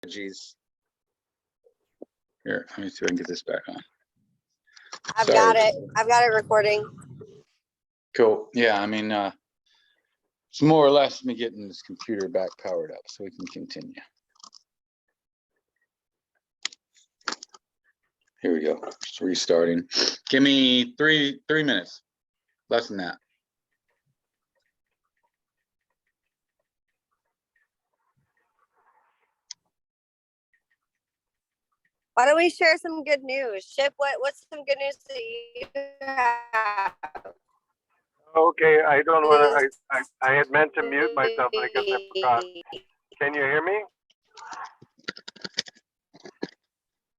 Geez. Here, let me see if I can get this back on. I've got it. I've got it recording. Cool. Yeah, I mean, it's more or less me getting this computer back powered up so we can continue. Here we go. Just restarting. Give me three minutes. Less than that. Why don't we share some good news? Chip, what's some good news that you have? Okay, I don't want to. I had meant to mute myself, but I guess I forgot. Can you hear me?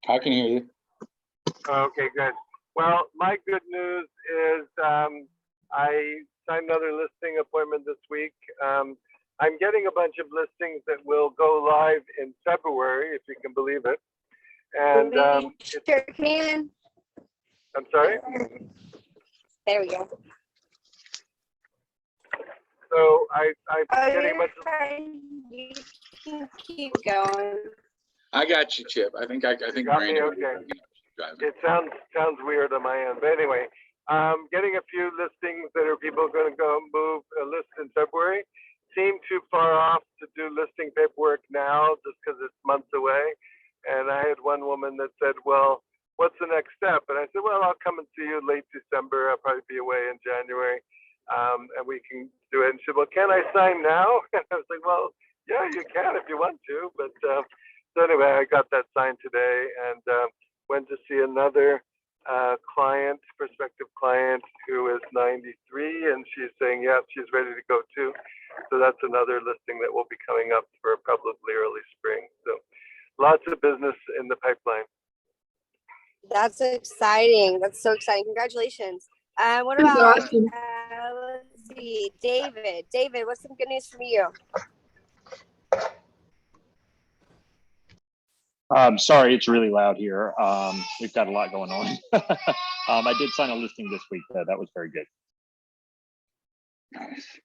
I can hear you. Okay, good. Well, my good news is I signed another listing appointment this week. I'm getting a bunch of listings that will go live in February, if you can believe it. And sure can. I'm sorry? There we go. So I'm getting a bunch of. You can keep going. I got you, Chip. I think Got me, Brandon. okay. Driving. It sounds weird on my end, but anyway, getting a few listings that are people going to go move a list in February. Seem too far off to do listing paperwork now, just because it's months away. And I had one woman that said, "Well, what's the next step?" And I said, "Well, I'll come and see you late December. I'll probably be away in January, and we can do it." And she said, "Well, can I sign now?" And I was like, "Well, yeah, you can if you want to." But so anyway, I got that signed today, and went to see another prospective client who is 93, and she's saying, yeah, she's ready to go too. So that's another listing that will be coming up for probably early spring. So lots of business in the pipeline. That's exciting. That's so exciting. Congratulations. What about, let's see, David. David, what's some good news from you? Sorry, it's really loud here. We've got a lot going on. I did sign a listing this week. That was very good. Nice.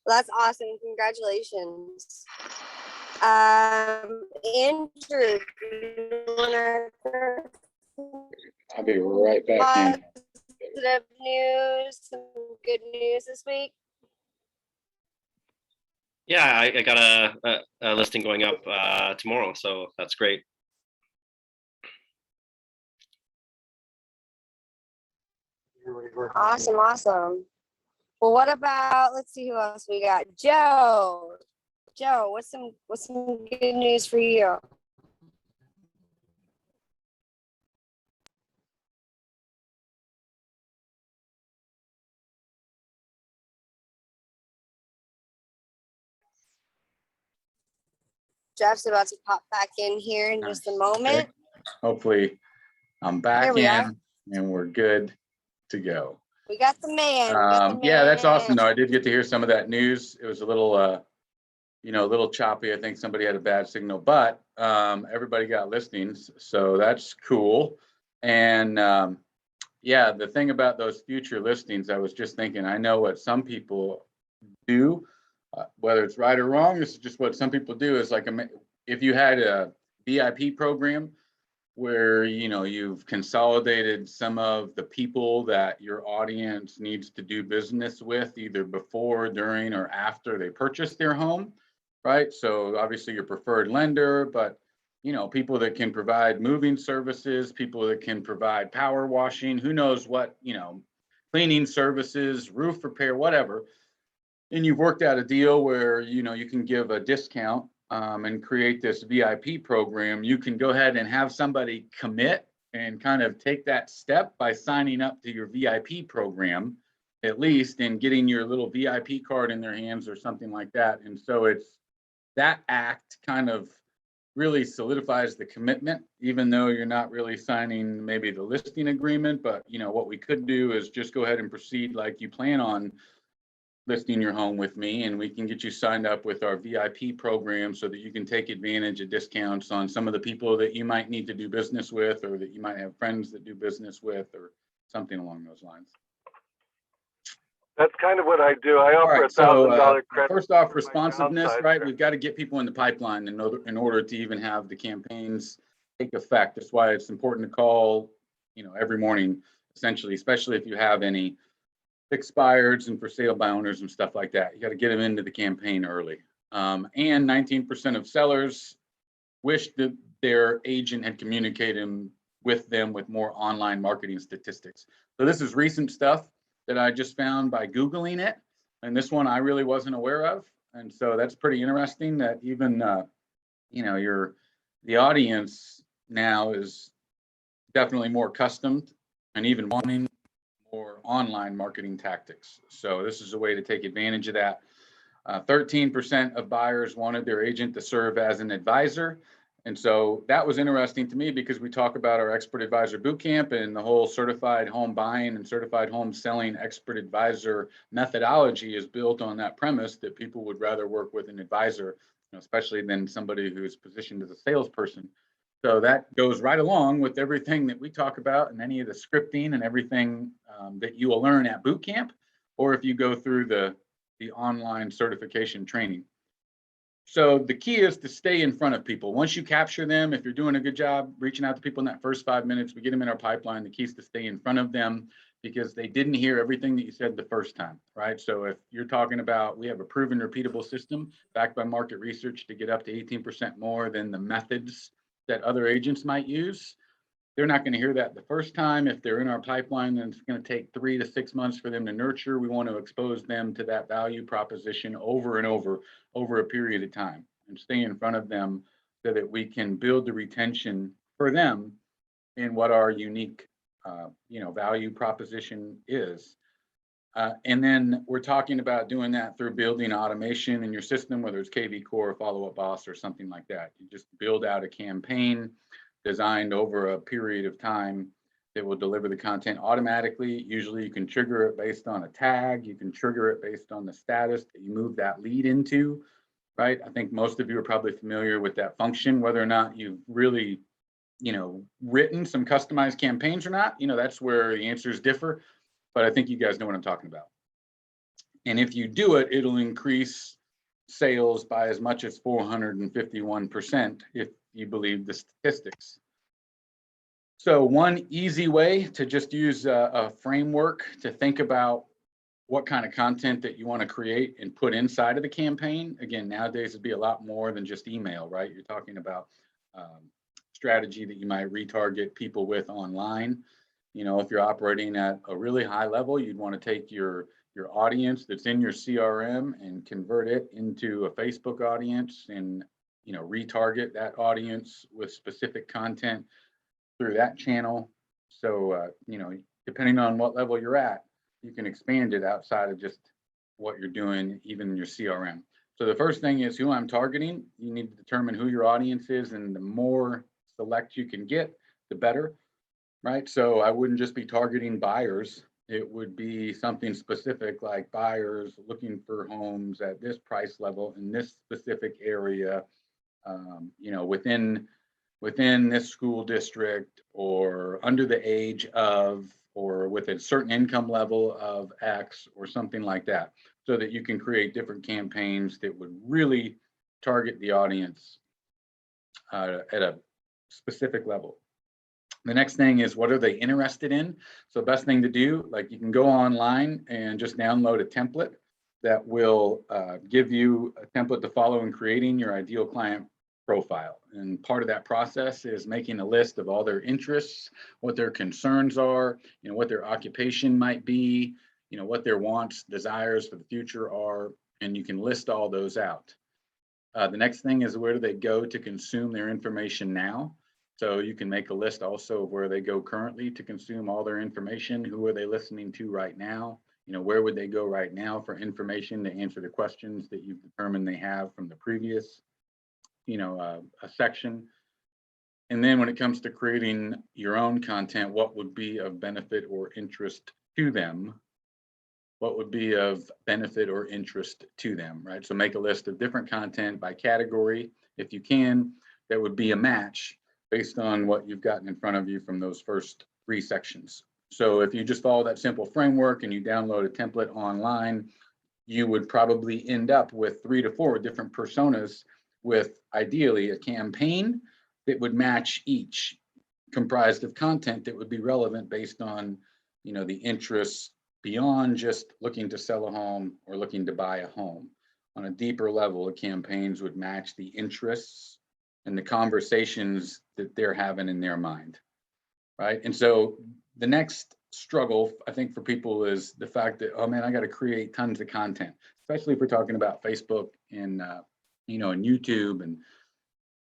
Well, that's awesome. Congratulations. Andrew, I'll be right back in. Positive news, some good news this week. Yeah, I got a listing going up tomorrow, so that's great. Awesome, awesome. Well, what about, let's see who else we got. Joe. Joe, what's some good news for you? Jeff's about to pop back in here in just a moment. Okay. Hopefully I'm back There we are. in and we're good to go. We got the man. Yeah, that's awesome though. I did get to hear some of that news. It was a little a little choppy. I think somebody had a bad signal, but everybody got listings, so that's cool. And yeah, the thing about those future listings, I was just thinking, I know what some people do, whether it's right or wrong, this is just what some people do, is like, if you had a VIP program where, you've consolidated some of the people that your audience needs to do business with, either before, during, or after they purchase their home, right? So obviously your preferred lender, but people that can provide moving services, people that can provide power washing, who knows what, cleaning services, roof repair, whatever. And you've worked out a deal where, you can give a discount and create this VIP program. You can go ahead and have somebody commit and kind of take that step by signing up to your VIP program, at least, and getting your little VIP card in their hands or something like that. And so it's that act kind of really solidifies the commitment, even though you're not really signing maybe the listing agreement. But what we could do is just go ahead and proceed like you plan on listing your home with me, and we can get you signed up with our VIP program so that you can take advantage of discounts on some of the people that you might need to do business with, or that you might have friends that do business with, or something along those lines. That's kind of what I do. I All offer right, so $1,000 credit. first off, for my responsiveness, downside right? trip. We've got to get people in the pipeline in order to even have the campaigns take effect. That's why it's important to call, every morning, essentially, especially if you have any expireds and for sale by owners and stuff like that. You got to get them into the campaign early. And 19% of sellers wish that their agent had communicated with them with more online marketing statistics. So this is recent stuff that I just found by Googling it. And this one I really wasn't aware of. And so that's pretty interesting that even, the audience now is definitely more accustomed and even wanting more online marketing tactics. So this is a way to take advantage of that. 13% of buyers wanted their agent to serve as an advisor. And so that was interesting to me because we talk about our expert advisor bootcamp and the whole certified home buying and certified home selling expert advisor methodology is built on that premise that people would rather work with an advisor, especially than somebody who's positioned as a salesperson. So that goes right along with everything that we talk about and any of the scripting and everything that you will learn at bootcamp, or if you go through the online certification training. So the key is to stay in front of people. Once you capture them, if you're doing a good job reaching out to people in that first 5 minutes, we get them in our pipeline. The key is to stay in front of them because they didn't hear everything that you said the first time, right? So if you're talking about, we have a proven repeatable system backed by market research to get up to 18% more than the methods that other agents might use. They're not going to hear that the first time. If they're in our pipeline, then it's going to take 3 to 6 months for them to nurture. We want to expose them to that value proposition over and over a period of time and stay in front of them so that we can build the retention for them in what our unique, value proposition is. And then we're talking about doing that through building automation in your system, whether it's KV Core, Follow Up Boss, or something like that. You just build out a campaign designed over a period of time that will deliver the content automatically. Usually you can trigger it based on a tag. You can trigger it based on the status that you move that lead into, right? I think most of you are probably familiar with that function, whether or not you've really, written some customized campaigns or not, that's where the answers differ. But I think you guys know what I'm talking about. And if you do it, it'll increase sales by as much as 451% if you believe the statistics. So one easy way to just use a framework to think about what kind of content that you want to create and put inside of the campaign. Again, nowadays it'd be a lot more than just email, right? You're talking about strategy that you might retarget people with online. If you're operating at a really high level, you'd want to take your audience that's in your CRM and convert it into a Facebook audience and retarget that audience with specific content through that channel. So depending on what level you're at, you can expand it outside of just what you're doing, even in your CRM. So the first thing is who I'm targeting. You need to determine who your audience is, and the more select you can get, the better, right? So I wouldn't just be targeting buyers. It would be something specific like buyers looking for homes at this price level in this specific area, within this school district, or under the age of, or with a certain income level of X, or something like that, so that you can create different campaigns that would really target the audience at a specific level. The next thing is, what are they interested in? So best thing to do, like, you can go online and just download a template that will give you a template to follow in creating your ideal client profile. And part of that process is making a list of all their interests, what their concerns are, what their occupation might be, what their wants, desires for the future are, and you can list all those out. The next thing is, where do they go to consume their information now? So you can make a list also of where they go currently to consume all their information. Who are they listening to right now? Where would they go right now for information to answer the questions that you've determined they have from the previous, a section. And then when it comes to creating your own content, what would be of benefit or interest to them? What would be of benefit or interest to them, right? So make a list of different content by category, if you can, that would be a match based on what you've gotten in front of you from those first 3 sections. So if you just follow that simple framework and you download a template online, you would probably end up with 3 to 4 different personas with ideally a campaign that would match each, comprised of content that would be relevant based on, you know, the interests beyond just looking to sell a home or looking to buy a home. On a deeper level, the campaigns would match the interests and the conversations that they're having in their mind, right? And so the next struggle, I think, for people is the fact that, oh man, I got to create tons of content, especially if we're talking about Facebook and, you know, and YouTube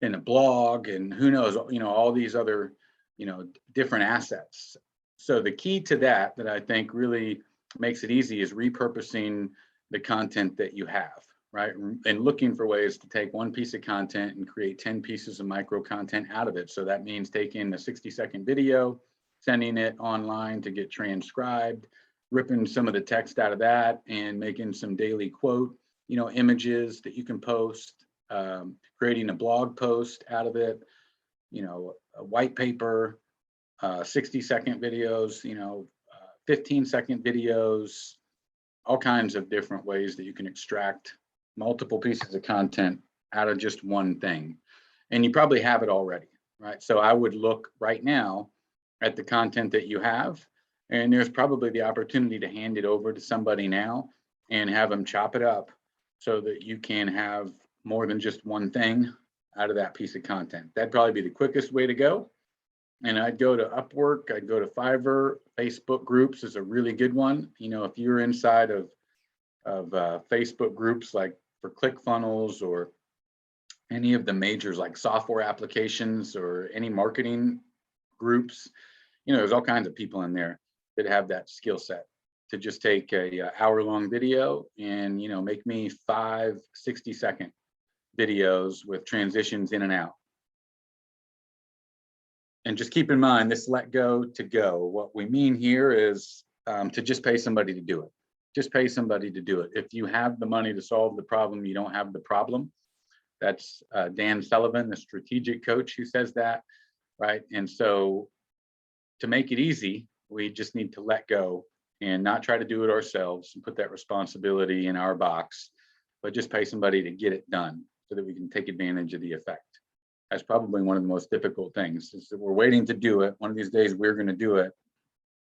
and a blog and who knows, you know, all these other, you know, different assets. So the key to that I think really makes it easy is repurposing the content that you have, right? And looking for ways to take one piece of content and create 10 pieces of micro content out of it. So that means taking a 60-second video, sending it online to get transcribed, ripping some of the text out of that and making some daily quote, you know, images that you can post, creating a blog post out of it, you know, a white paper, 60-second videos, you know, 15-second videos, all kinds of different ways that you can extract multiple pieces of content out of just one thing. And you probably have it already, right? So I would look right now at the content that you have, and there's probably the opportunity to hand it over to somebody now and have them chop it up so that you can have more than just one thing out of that piece of content. That'd probably be the quickest way to go. And I'd go to Upwork, I'd go to Fiverr. Facebook groups is a really good one. You know, if you're inside of Facebook groups like for ClickFunnels or any of the majors like software applications or any marketing groups, you know, there's all kinds of people in there that have that skill set to just take a hour-long video and, you know, make me 5 60-second videos with transitions in and out. And just keep in mind this let go to go. What we mean here is to just pay somebody to do it. Just pay somebody to do it. If you have the money to solve the problem, you don't have the problem. That's Dan Sullivan, the strategic coach, who says that, right? And so to make it easy, we just need to let go and not try to do it ourselves and put that responsibility in our box, but just pay somebody to get it done so that we can take advantage of the effect. That's probably one of the most difficult things is that we're waiting to do it. One of these days we're going to do it.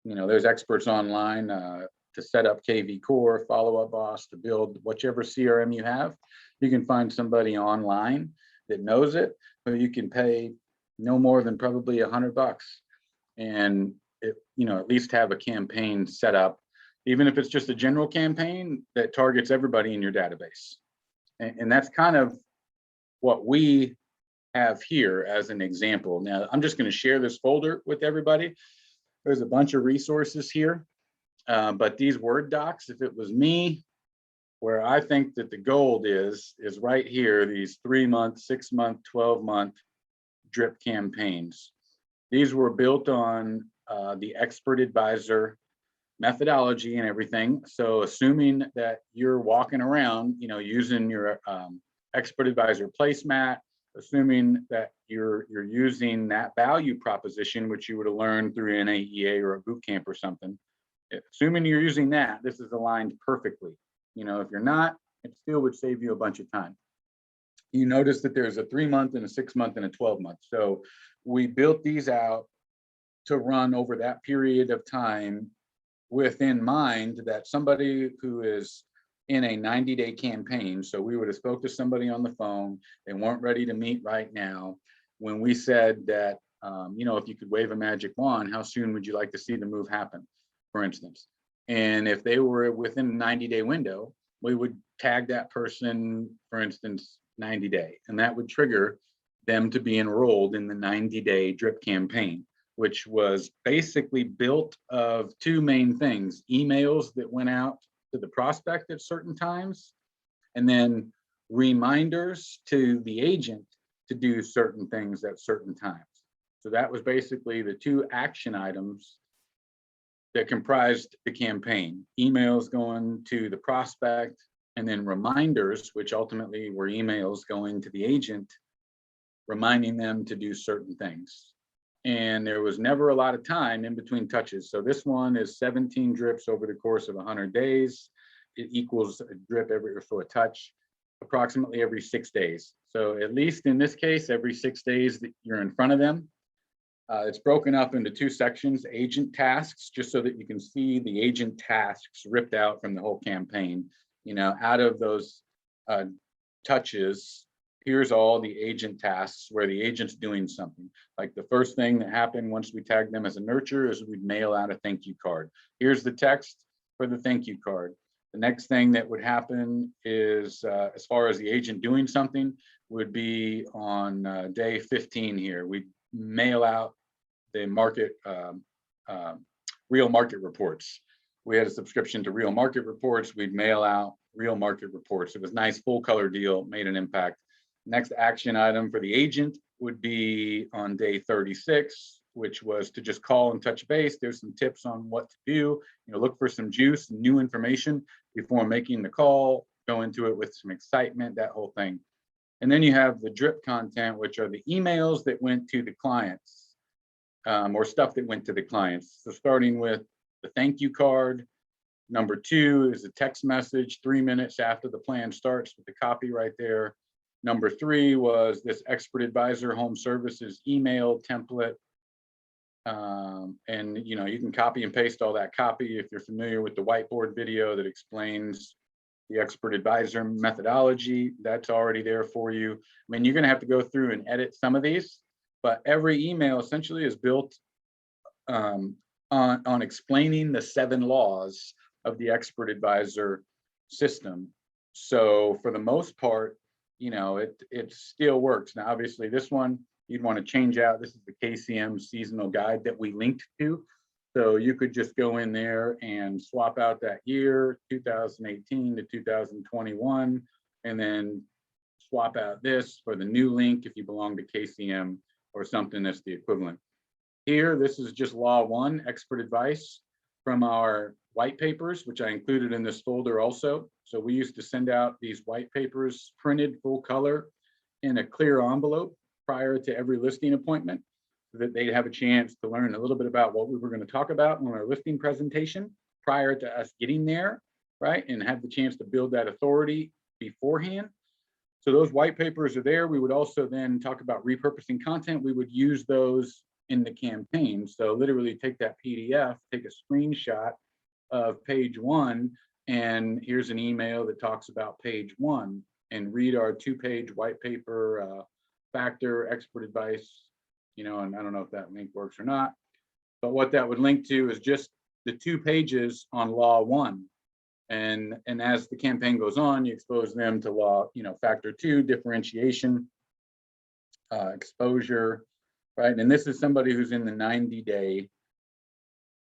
You know, there's experts online to set up KV Core, Follow Up Boss, to build whichever CRM you have. You can find somebody online that knows it, but you can pay no more than probably $100 and it, you know, at least have a campaign set up, even if it's just a general campaign that targets everybody in your database. And that's kind of what we have here as an example. Now, I'm just going to share this folder with everybody. There's a bunch of resources here, but these Word docs, if it was me, where I think that the gold is right here, these 3-month, 6-month, 12-month drip campaigns. These were built on the expert advisor methodology and everything. So assuming that you're walking around, you know, using your expert advisor placemat, assuming that you're using that value proposition, which you would have learned through NAEA or a boot camp or something, assuming you're using that, this is aligned perfectly. You know, if you're not, it still would save you a bunch of time. You notice that there's a 3-month and a 6-month and a 12-month. So we built these out to run over that period of time with in mind that somebody who is in a 90-day campaign, so we would have spoke to somebody on the phone, they weren't ready to meet right now. When we said that, you know, if you could wave a magic wand, how soon would you like to see the move happen, for instance? And if they were within a 90-day window, we would tag that person, for instance, 90 day, and that would trigger them to be enrolled in the 90-day drip campaign, which was basically built of 2 main things: emails that went out to the prospect at certain times, and then reminders to the agent to do certain things at certain times. So that was basically the 2 action items that comprised the campaign: emails going to the prospect, and then reminders, which ultimately were emails going to the agent, reminding them to do certain things. and there was never a lot of time in between touches. So this one is 17 drips over the course of 100 days. It equals a drip every, or so a touch, approximately every 6 days. So at least in this case, every 6 days that you're in front of them. It's broken up into 2 sections, agent tasks, just so that you can see the agent tasks ripped out from the whole campaign. You know, out of those touches, here's all the agent tasks where the agent's doing something. Like the first thing that happened once we tagged them as a nurture is we'd mail out a thank you card. Here's the text for the thank you card. The next thing that would happen is, as far as the agent doing something, would be on day 15 here. We mail out the market, real market reports. We had a subscription to real market reports. We'd mail out real market reports. It was nice, full color deal, made an impact. Next action item for the agent would be on day 36, which was to just call and touch base. There's some tips on what to do. You know, look for some juice, new information before making the call, go into it with some excitement, that whole thing. And then you have the drip content, which are the emails that went to the clients, or stuff that went to the clients. So starting with the thank you card. Number 2 is a text message 3 minutes after the plan starts with the copy right there. Number 3 was this expert advisor home services email template. And you know, you can copy and paste all that copy if you're familiar with the whiteboard video that explains the expert advisor methodology. That's already there for you. I mean, you're going to have to go through and edit some of these, but every email essentially is built on explaining the 7 laws of the expert advisor system. So for the most part, you know, it still works. Now, obviously this one you'd want to change out. This is the KCM seasonal guide that we linked to. So you could just go in there and swap out that year, 2018 to 2021, and then swap out this for the new link if you belong to KCM or something that's the equivalent. Here, this is just Law 1, expert advice from our white papers, which I included in this folder also. So we used to send out these white papers printed full color in a clear envelope prior to every listing appointment, so that they'd have a chance to learn a little bit about what we were going to talk about in our listing presentation prior to us getting there, right? And have the chance to build that authority beforehand. So those white papers are there. We would also then talk about repurposing content. We would use those in the campaign. So literally take that PDF, take a screenshot of page 1, and here's an email that talks about page 1, and read our 2-page white paper, factor, expert advice, you know, and I don't know if that link works or not, but what that would link to is just the 2 pages on Law 1. And as the campaign goes on, you expose them to Law, you know, factor 2, differentiation, exposure, right? And this is somebody who's in the 90-day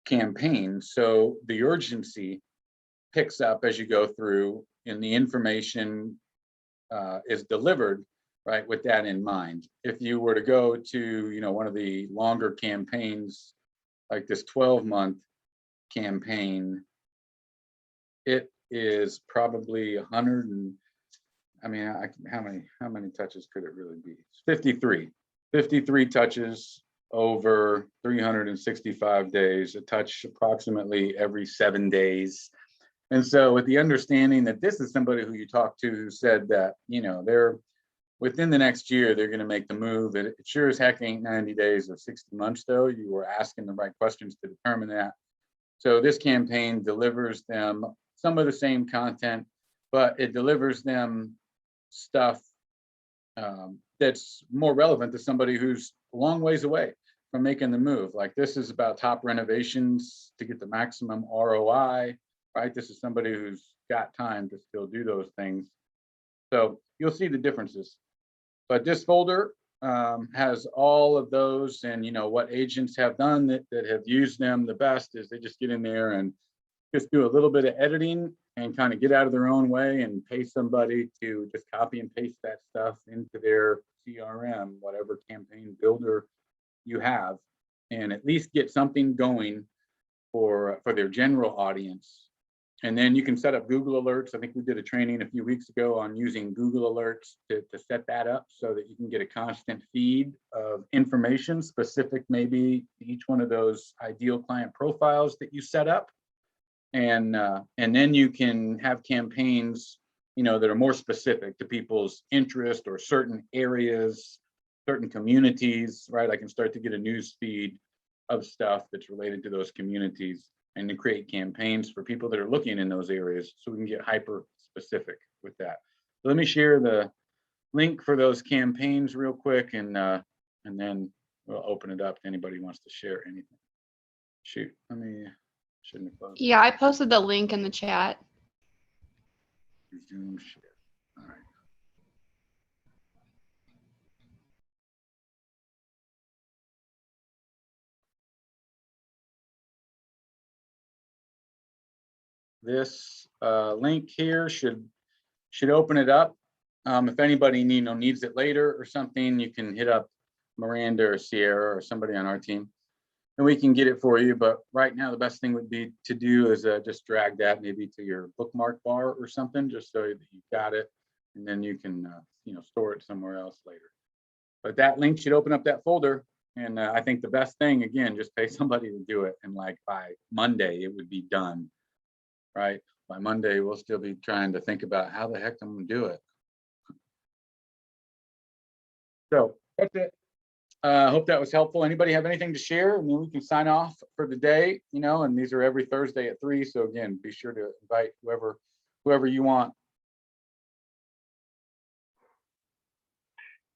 campaign. So the urgency picks up as you go through, and the information is delivered, right, with that in mind. If you were to go to, you know, one of the longer campaigns, like this 12-month campaign, it is probably 100 and, I mean, how many touches could it really be? 53 touches over 365 days, a touch approximately every 7 days. And so with the understanding that this is somebody who you talked to who said that, you know, they're within the next year, they're going to make the move. It sure as heck ain't 90 days or 60 months, though. You were asking the right questions to determine that. So this campaign delivers them some of the same content, but it delivers them stuff that's more relevant to somebody who's a long ways away from making the move. Like this is about top renovations to get the maximum ROI, right? This is somebody who's got time to still do those things. So you'll see the differences. But this folder has all of those, and you know what agents have done that have used them the best is they just get in there and just do a little bit of editing and kind of get out of their own way and pay somebody to just copy and paste that stuff into their CRM, whatever campaign builder you have, and at least get something going for their general audience And then you can set up Google Alerts. I think we did a training a few weeks ago on using Google Alerts to set that up so that you can get a constant feed of information specific maybe to each one of those ideal client profiles that you set up. And then you can have campaigns, that are more specific to people's interest or certain areas, certain communities, right? I can start to get a news feed of stuff that's related to those communities and to create campaigns for people that are looking in those areas so we can get hyper specific with that. So let me share the link for those campaigns real quick and then we'll open it up to anybody who wants to share anything. Shoot, shouldn't have closed. Yeah, I posted the link in the chat. Zoom share. All right. This link here should open it up. If anybody needs it later or something, you can hit up Miranda or Sierra or somebody on our team and we can get it for you. But right now, the best thing would be to do is just drag that maybe to your bookmark bar or something, just so that you've got it. And then you can, store it somewhere else later. But that link should open up that folder. And I think the best thing, again, just pay somebody to do it. And like by Monday, it would be done. Right? By Monday, we'll still be trying to think about how the heck I'm going to do it. So that's it. I hope that was helpful. Anybody have anything to share? And then we can sign off for the day, and these are every Thursday at 3. So again, be sure to invite whoever you want.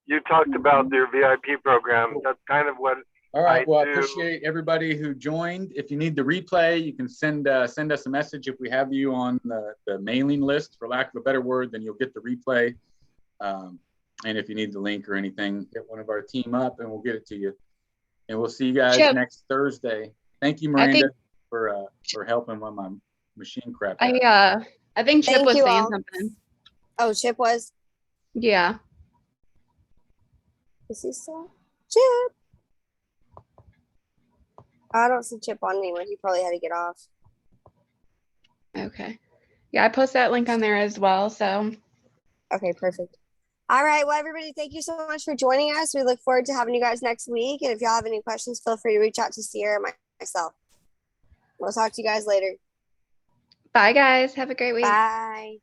You talked about your VIP program. That's kind of what All right. Well, I do. appreciate everybody who joined. If you need the replay, you can send us a message. If we have you on the mailing list, for lack of a better word, then you'll get the replay. And if you need the link or anything, hit one of our team up and we'll get it to you. And we'll see you guys next Thursday. Thank you, Miranda, for helping with my machine crap. I think Chip was saying something. Oh, Chip was? Yeah. Is he still? Chip. I don't see Chip on anywhere. He probably had to get off. Okay. Yeah, I posted that link on there as well. So. Okay, perfect. All right. Well, everybody, thank you so much for joining us. We look forward to having you guys next week. And if y'all have any questions, feel free to reach out to Sierra and myself. We'll talk to you guys later. Bye, guys. Have a great week. Bye.